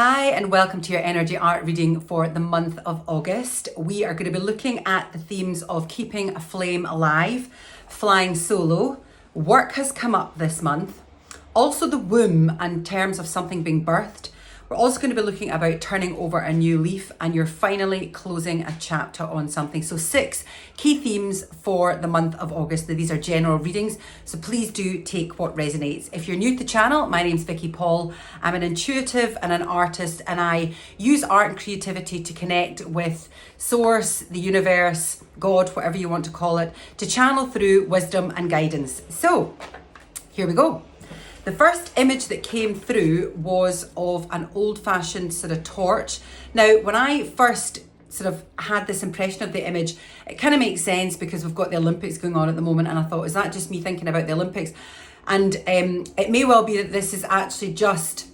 Hi and welcome to your energy art reading for the month of August. We are going to be looking at the themes of keeping a flame alive, flying solo, work has come up this month, also the womb and terms of something being birthed. We're also going to be looking about turning over a new leaf, and you're finally closing a chapter on something. So 6 key themes for the month of August. Now, these are general readings, so please do take what resonates. If you're new to the channel, my name's Vicky Paul. I'm an intuitive and an artist, and I use art and creativity to connect with source, the universe, God, whatever you want to call it, to channel through wisdom and guidance. So here we go. The first image that came through was of an old-fashioned sort of torch. Now, when I first sort of had this impression of the image, it kind of makes sense because we've got the Olympics going on at the moment, and I thought, is that just me thinking about the Olympics? And it may well be that this is actually just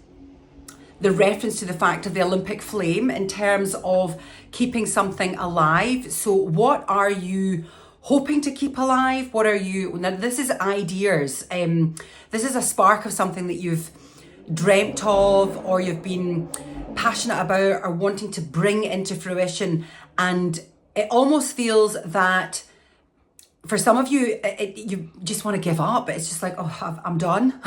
the reference to the fact of the Olympic flame in terms of keeping something alive. So what are you hoping to keep alive? What are you, now this is ideas. This is a spark of something that you've dreamt of, or you've been passionate about, or wanting to bring into fruition. And it almost feels that for some of you, you just want to give up. It's just like, oh, I'm done.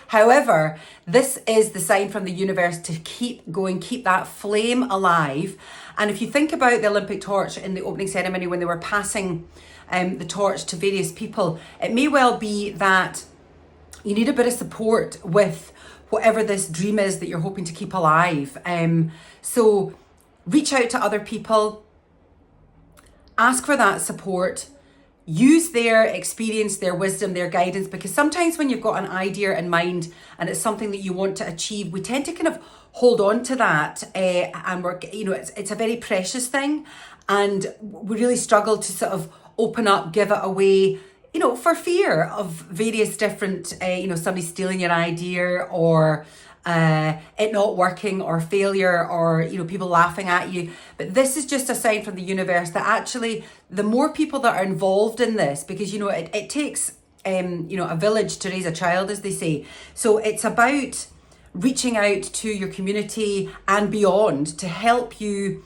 However, this is the sign from the universe to keep going, keep that flame alive. And if you think about the Olympic torch in the opening ceremony, when they were passing the torch to various people, it may well be that you need a bit of support with whatever this dream is that you're hoping to keep alive. So reach out to other people, ask for that support, use their experience, their wisdom, their guidance, because sometimes when you've got an idea in mind and it's something that you want to achieve, we tend to kind of hold on to that and we're, it's a very precious thing, and we really struggle to sort of open up, give it away, for fear of various different, somebody stealing your idea, or it not working, or failure, or people laughing at you. But this is just a sign from the universe that actually the more people that are involved in this, because it takes a village to raise a child, as they say. So it's about reaching out to your community and beyond to help you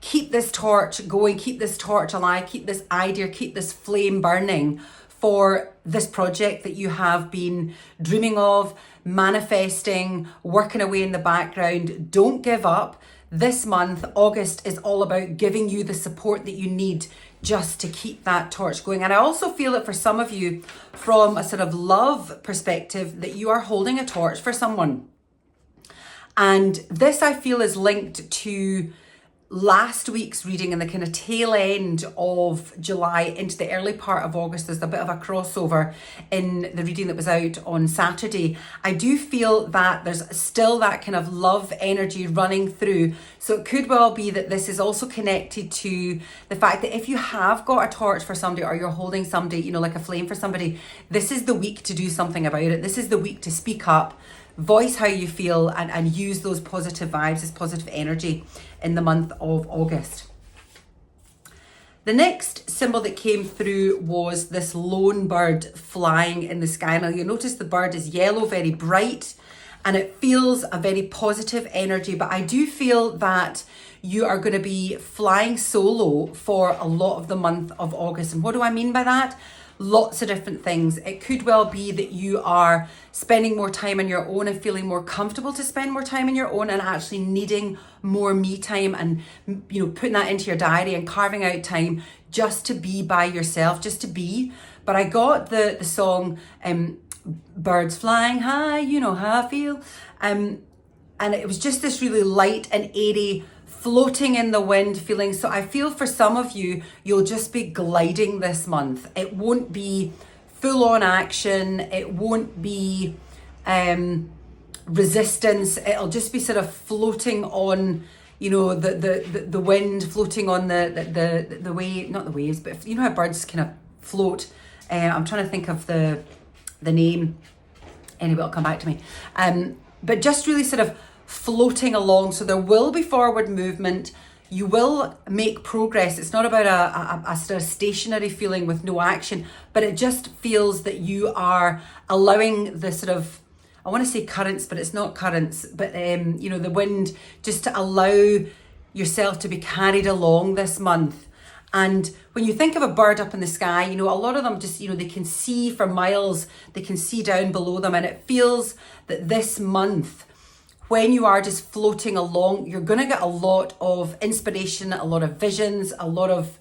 keep this torch going, keep this torch alive, keep this idea, keep this flame burning for this project that you have been dreaming of, manifesting, working away in the background. Don't give up. This month, August, is all about giving you the support that you need just to keep that torch going. And I also feel that for some of you, from a sort of love perspective, that you are holding a torch for someone. And this, I feel, is linked to last week's reading and the kind of tail end of July into the early part of August. There's a bit of a crossover in the reading that was out on Saturday. I do feel that there's still that kind of love energy running through. So it could well be that this is also connected to the fact that if you have got a torch for somebody, or you're holding somebody, like a flame for somebody, this is the week to do something about it. This is the week to speak up, voice how you feel, and use those positive vibes, this positive energy in the month of August. The next symbol that came through was this lone bird flying in the sky. Now you'll notice the bird is yellow, very bright, and it feels a very positive energy. But I do feel that you are going to be flying solo for a lot of the month of August. And what do I mean by that? Lots of different things. It could well be that you are spending more time on your own and feeling more comfortable to spend more time on your own, and actually needing more me time, and putting that into your diary and carving out time just to be by yourself, just to be. But I got the song Birds Flying High, you know how I feel, and it was just this really light and airy, floating in the wind feeling. So I feel for some of you, you'll just be gliding this month. It won't be full on action. It won't be resistance. It'll just be sort of floating on, the wind, floating on the wave, not the waves, but how birds kind of float. I'm trying to think of the name. Anyway, it'll come back to me. But just really sort of floating along. So there will be forward movement. You will make progress. It's not about a sort of stationary feeling with no action, but it just feels that you are allowing the sort of I want to say currents, but it's not currents, but you know, the wind, just to allow yourself to be carried along this month. And when you think of a bird up in the sky, you know, a lot of them just, you know, they can see for miles, they can see down below them. And it feels that this month, when you are just floating along, you're going to get a lot of inspiration, a lot of visions, a lot of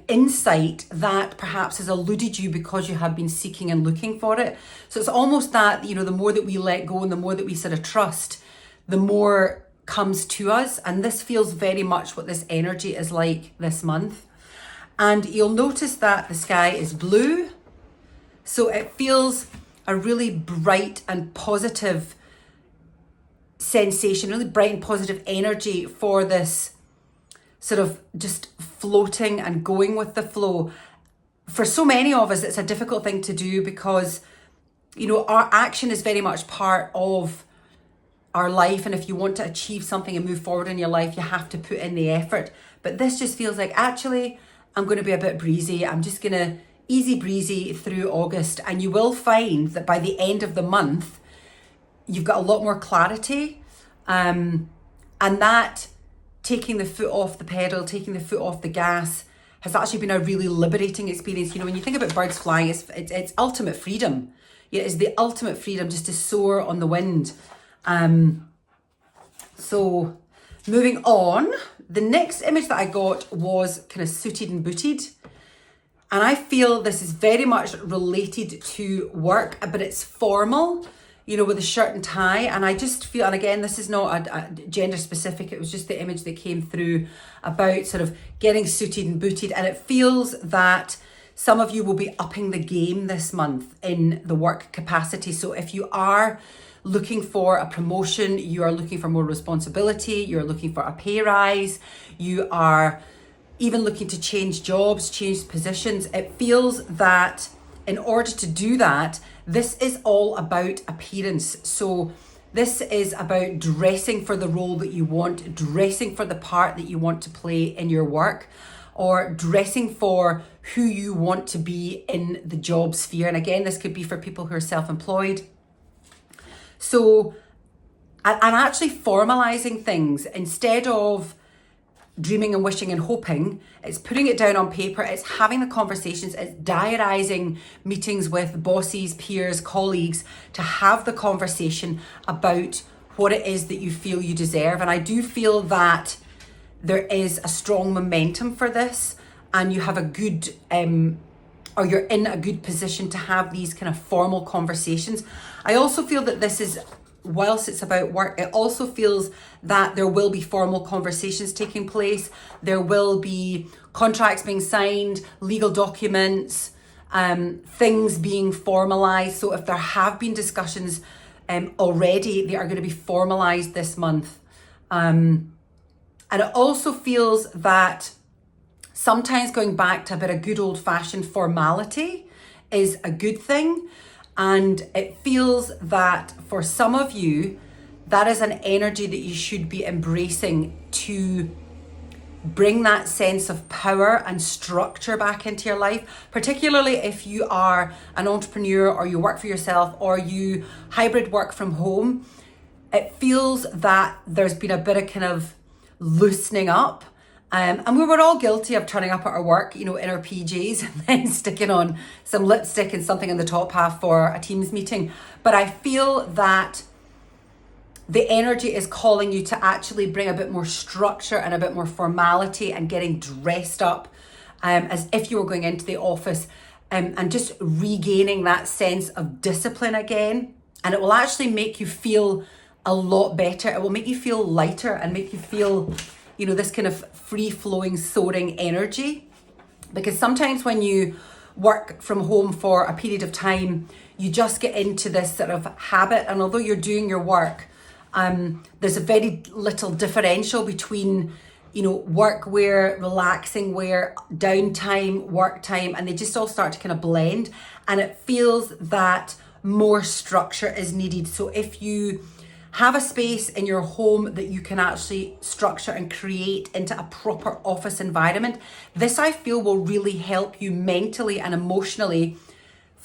insight that perhaps has eluded you because you have been seeking and looking for it. So it's almost that, you know, the more that we let go and the more that we sort of trust, the more comes to us. And this feels very much what this energy is like this month. And you'll notice that the sky is blue. So it feels a really bright and positive sensation, really bright and positive energy for this sort of just floating and going with the flow. For so many of us, it's a difficult thing to do because, you know, our action is very much part of our life. And if you want to achieve something and move forward in your life, you have to put in the effort. But this just feels like, actually, I'm going to be a bit breezy. I'm just going to easy breezy through August. And you will find that by the end of the month, you've got a lot more clarity. And that taking the foot off the pedal, taking the foot off the gas has actually been a really liberating experience. You know, when you think about birds flying, it's ultimate freedom. Yeah, it's the ultimate freedom just to soar on the wind. So moving on, the next image that I got was kind of suited and booted. And I feel this is very much related to work, but it's formal, you know, with a shirt and tie. And I just feel, and again, this is not a gender specific, it was just the image that came through about sort of getting suited and booted. And it feels that some of you will be upping the game this month in the work capacity. So if you are looking for a promotion, you are looking for more responsibility, you're looking for a pay rise, you are even looking to change jobs, change positions, it feels that in order to do that, this is all about appearance. So this is about dressing for the role that you want, dressing for the part that you want to play in your work, or dressing for who you want to be in the job sphere. And again, this could be for people who are self-employed. So I'm actually formalizing things instead of dreaming and wishing and hoping. It's putting it down on paper, it's having the conversations, it's diarising meetings with bosses, peers, colleagues to have the conversation about what it is that you feel you deserve. And I do feel that there is a strong momentum for this, and you have a good or you're in a good position to have these kind of formal conversations. I also feel that this is, whilst it's about work, it also feels that there will be formal conversations taking place. There will be contracts being signed, legal documents, things being formalized. So if there have been discussions already, they are going to be formalized this month. And it also feels that sometimes going back to a bit of good old-fashioned formality is a good thing. And it feels that for some of you, that is an energy that you should be embracing to bring that sense of power and structure back into your life, particularly if you are an entrepreneur or you work for yourself or you hybrid work from home. It feels that there's been a bit of kind of loosening up. And we were all guilty of turning up at our work, you know, in our PJs and then sticking on some lipstick and something in the top half for a Teams meeting. But I feel that the energy is calling you to actually bring a bit more structure and a bit more formality and getting dressed up as if you were going into the office and just regaining that sense of discipline again. And it will actually make you feel a lot better. It will make you feel lighter and make you feel, you know, this kind of free-flowing, soaring energy. Because sometimes when you work from home for a period of time, you just get into this sort of habit. And although you're doing your work, there's a very little differential between, you know, work wear, relaxing wear, downtime, work time, and they just all start to kind of blend. And it feels that more structure is needed. So if you have a space in your home that you can actually structure and create into a proper office environment, this I feel will really help you mentally and emotionally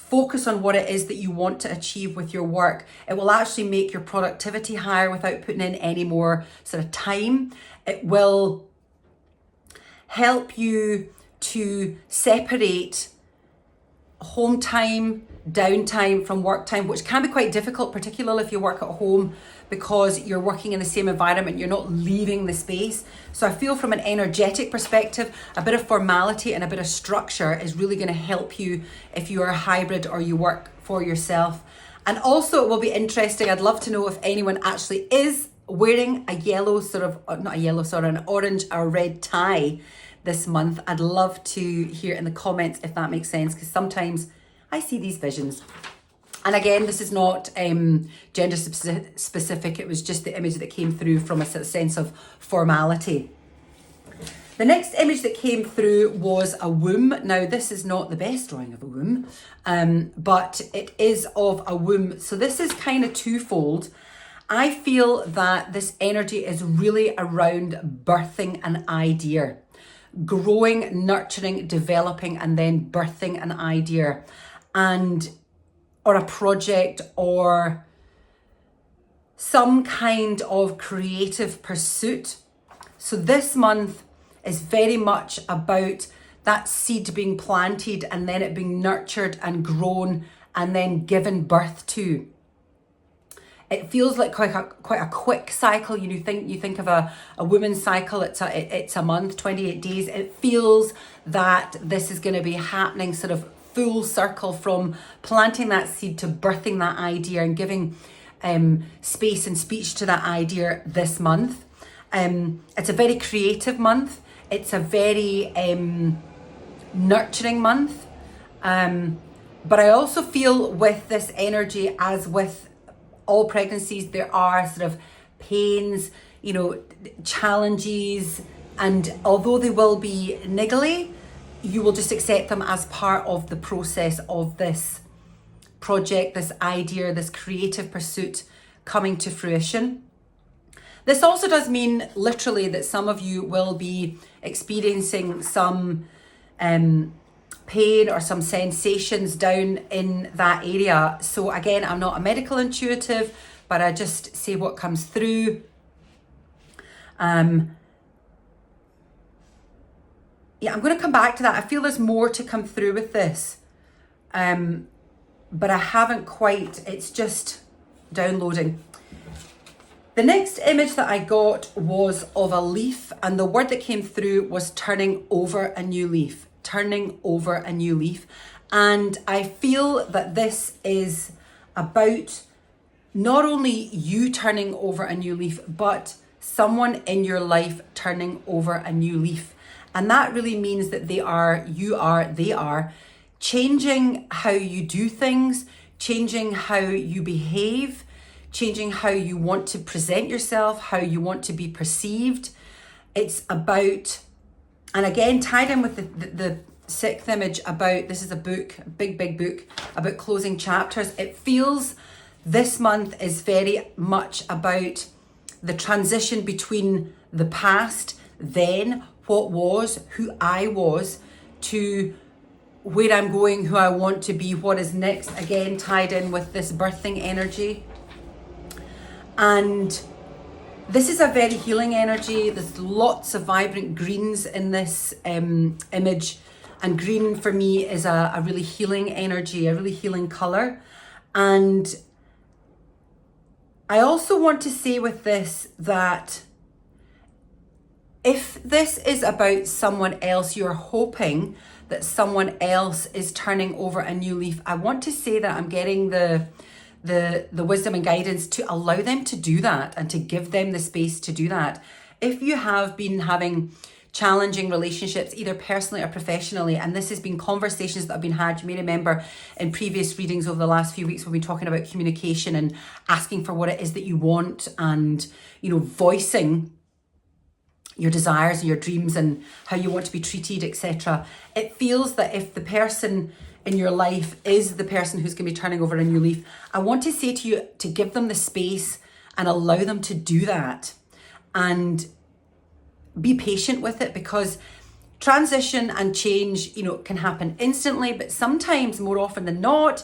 focus on what it is that you want to achieve with your work. It will actually make your productivity higher without putting in any more sort of time. It will help you to separate home time, downtime from work time, which can be quite difficult, particularly if you work at home, because you're working in the same environment, you're not leaving the space. So I feel from an energetic perspective, a bit of formality and a bit of structure is really going to help you if you are a hybrid or you work for yourself. And also it will be interesting, I'd love to know if anyone actually is wearing a yellow sort of, not a yellow, sorry, an orange or red tie this month. I'd love to hear in the comments if that makes sense, because sometimes I see these visions. And again, this is not gender specific. It was just the image that came through from a sense of formality. The next image that came through was a womb. Now, this is not the best drawing of a womb, but it is of a womb. So this is kind of twofold. I feel that this energy is really around birthing an idea, growing, nurturing, developing, and then birthing an idea, or a project, or some kind of creative pursuit. So this month is very much about that seed being planted and then it being nurtured and grown and then given birth to. It feels like quite a quick cycle. You think of a woman's cycle, it's a month, 28 days. It feels that this is going to be happening sort of full circle, from planting that seed to birthing that idea and giving space and speech to that idea this month. It's a very creative month. It's a very nurturing month. But I also feel with this energy, as with all pregnancies, there are sort of pains, challenges, and although they will be niggly, you will just accept them as part of the process of this project, this idea, this creative pursuit coming to fruition. This also does mean literally that some of you will be experiencing some pain or some sensations down in that area. So again, I'm not a medical intuitive, but I just say what comes through. Yeah, I'm going to come back to that. I feel there's more to come through with this, but I haven't quite, it's just downloading. The next image that I got was of a leaf, and the word that came through was turning over a new leaf, turning over a new leaf. And I feel that this is about not only you turning over a new leaf, but someone in your life turning over a new leaf. And that really means that they are changing how you do things, changing how you behave, changing how you want to present yourself, how you want to be perceived. It's about, and again, tied in with the sixth image about, this is a book, a big book about closing chapters. It feels this month is very much about the transition between the past, then what was, who I was, to where I'm going, who I want to be, what is next, again tied in with this birthing energy. And this is a very healing energy. There's lots of vibrant greens in this image, and green for me is a really healing energy, a really healing color. And I also want to say with this that if this is about someone else, you're hoping that someone else is turning over a new leaf, I want to say that I'm getting the wisdom and guidance to allow them to do that and to give them the space to do that. If you have been having challenging relationships, either personally or professionally, and this has been conversations that have been had, you may remember in previous readings over the last few weeks, we've been talking about communication and asking for what it is that you want, and voicing your desires and your dreams and how you want to be treated, etc. It feels that if the person in your life is the person who's going to be turning over a new leaf, I want to say to you to give them the space and allow them to do that, and be patient with it, because transition and change, can happen instantly, but sometimes, more often than not,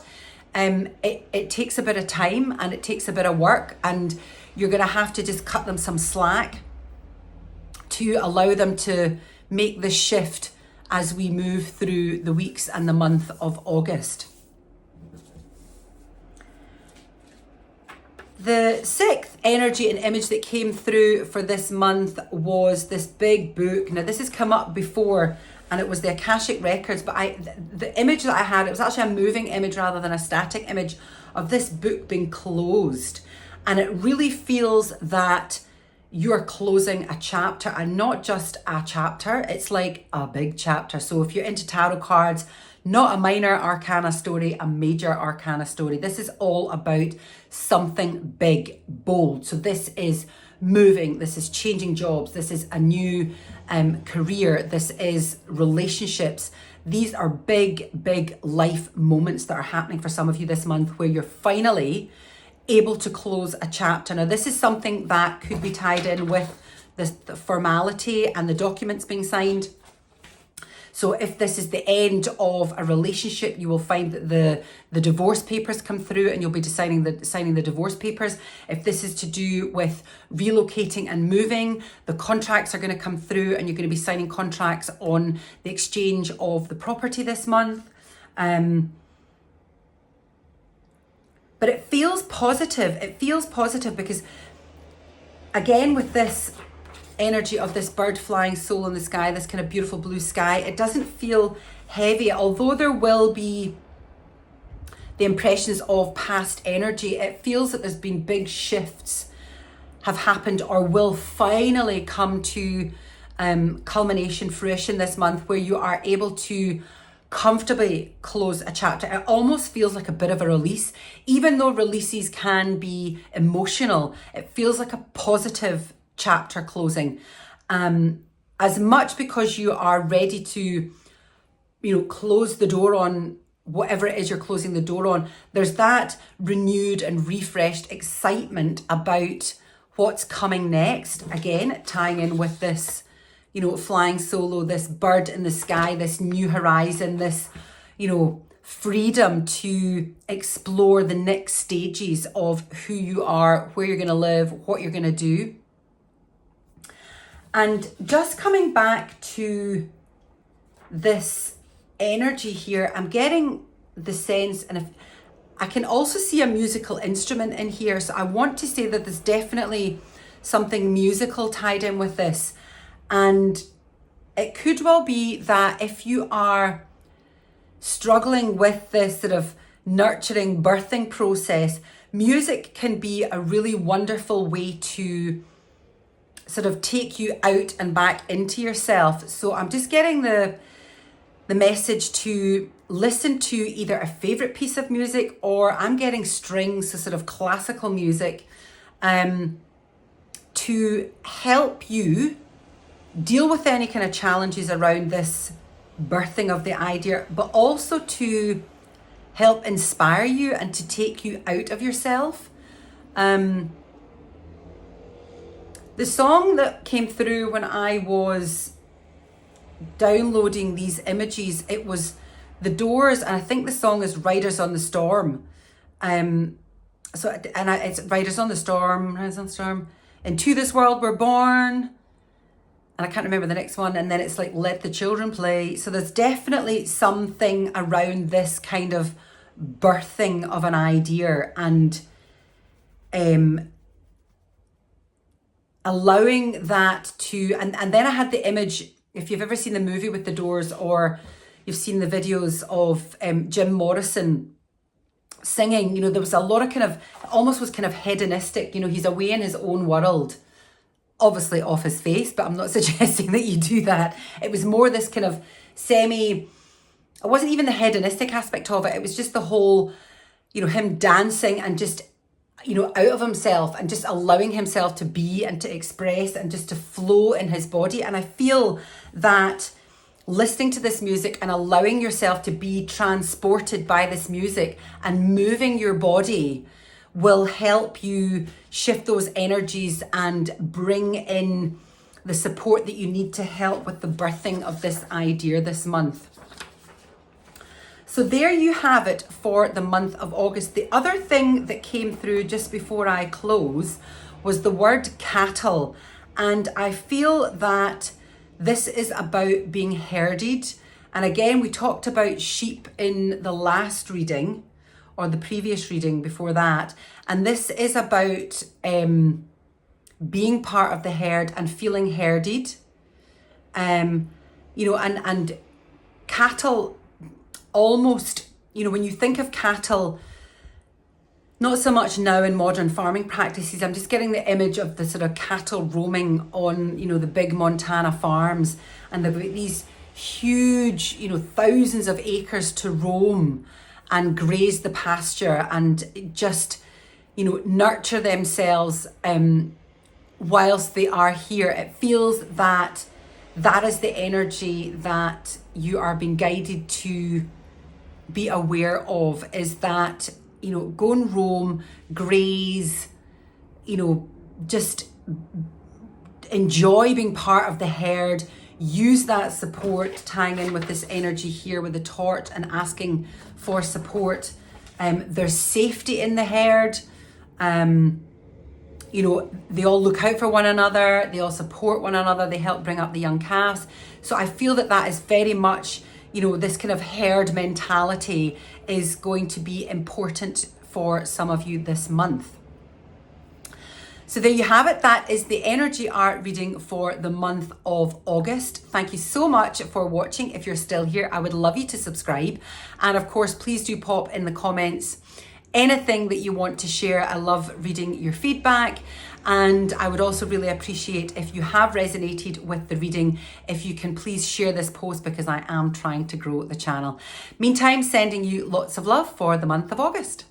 it takes a bit of time and it takes a bit of work, and you're going to have to just cut them some slack to allow them to make this shift as we move through the weeks and the month of August. The sixth energy and image that came through for this month was this big book. Now, this has come up before, and it was the Akashic Records, but the image that I had, it was actually a moving image rather than a static image of this book being closed. And it really feels that you're closing a chapter, and not just a chapter, it's like a big chapter. So if you're into tarot cards, not a minor arcana story, a major arcana story. This is all about something big, bold. So this is moving, this is changing jobs, this is a new career, this is relationships. These are big life moments that are happening for some of you this month, where you're finally able to close a chapter. Now, this is something that could be tied in with the formality and the documents being signed. So if this is the end of a relationship, you will find that the divorce papers come through, and you'll be signing the divorce papers. If this is to do with relocating and moving, the contracts are going to come through, and you're going to be signing contracts on the exchange of the property this month. But it feels positive. It feels positive because, again, with this energy of this bird flying solo in the sky, this kind of beautiful blue sky, it doesn't feel heavy. Although there will be the impressions of past energy, it feels that there's been big shifts have happened or will finally come to culmination, fruition this month, where you are able to comfortably close a chapter. It almost feels like a bit of a release. Even though releases can be emotional, it feels like a positive chapter closing, as much because you are ready to close the door on whatever it is you're closing the door on. There's that renewed and refreshed excitement about what's coming next, again tying in with this flying solo, this bird in the sky, this new horizon, this freedom to explore the next stages of who you are, where you're going to live, what you're going to do. And just coming back to this energy here, I'm getting the sense, and if I can also see a musical instrument in here. So I want to say that there's definitely something musical tied in with this. And it could well be that if you are struggling with this sort of nurturing birthing process, music can be a really wonderful way to sort of take you out and back into yourself. So I'm just getting the message to listen to either a favorite piece of music, or I'm getting strings, so sort of classical music, to help you deal with any kind of challenges around this birthing of the idea, but also to help inspire you and to take you out of yourself. The song that came through when I was downloading these images, it was The Doors, and I think the song is Riders on the Storm. It's Riders on the Storm, Into This World We're Born, and I can't remember the next one, and then it's like Let the Children Play. So there's definitely something around this kind of birthing of an idea, and allowing that to, and then I had the image, if you've ever seen the movie with The Doors, or you've seen the videos of Jim Morrison singing, there was a lot of kind of, almost was kind of hedonistic, he's away in his own world, obviously off his face, but I'm not suggesting that you do that. It was more this kind of it wasn't even the hedonistic aspect of it, it was just the whole, him dancing and just out of himself and just allowing himself to be and to express and just to flow in his body. And I feel that listening to this music and allowing yourself to be transported by this music and moving your body will help you shift those energies and bring in the support that you need to help with the birthing of this idea this month. So there you have it for the month of August. The other thing that came through just before I close was the word cattle. And I feel that this is about being herded. And again, we talked about sheep in the last reading or the previous reading before that. And this is about being part of the herd and feeling herded. And cattle almost, when you think of cattle, not so much now in modern farming practices, I'm just getting the image of the sort of cattle roaming on, the big Montana farms, and they've got these huge, thousands of acres to roam and graze the pasture and just, nurture themselves whilst they are here. It feels that is the energy that you are being guided to be aware of, is that, go and roam, graze, just enjoy being part of the herd. Use that support, tying in with this energy here with the torch and asking for support. There's safety in the herd. They all look out for one another. They all support one another. They help bring up the young calves. So I feel that is very much, this kind of herd mentality is going to be important for some of you this month. So there you have it. That is the energy art reading for the month of August. Thank you so much for watching. If you're still here, I would love you to subscribe. And of course, please do pop in the comments anything that you want to share. I love reading your feedback. And I would also really appreciate if you have resonated with the reading, if you can please share this post, because I am trying to grow the channel. Meantime, sending you lots of love for the month of August.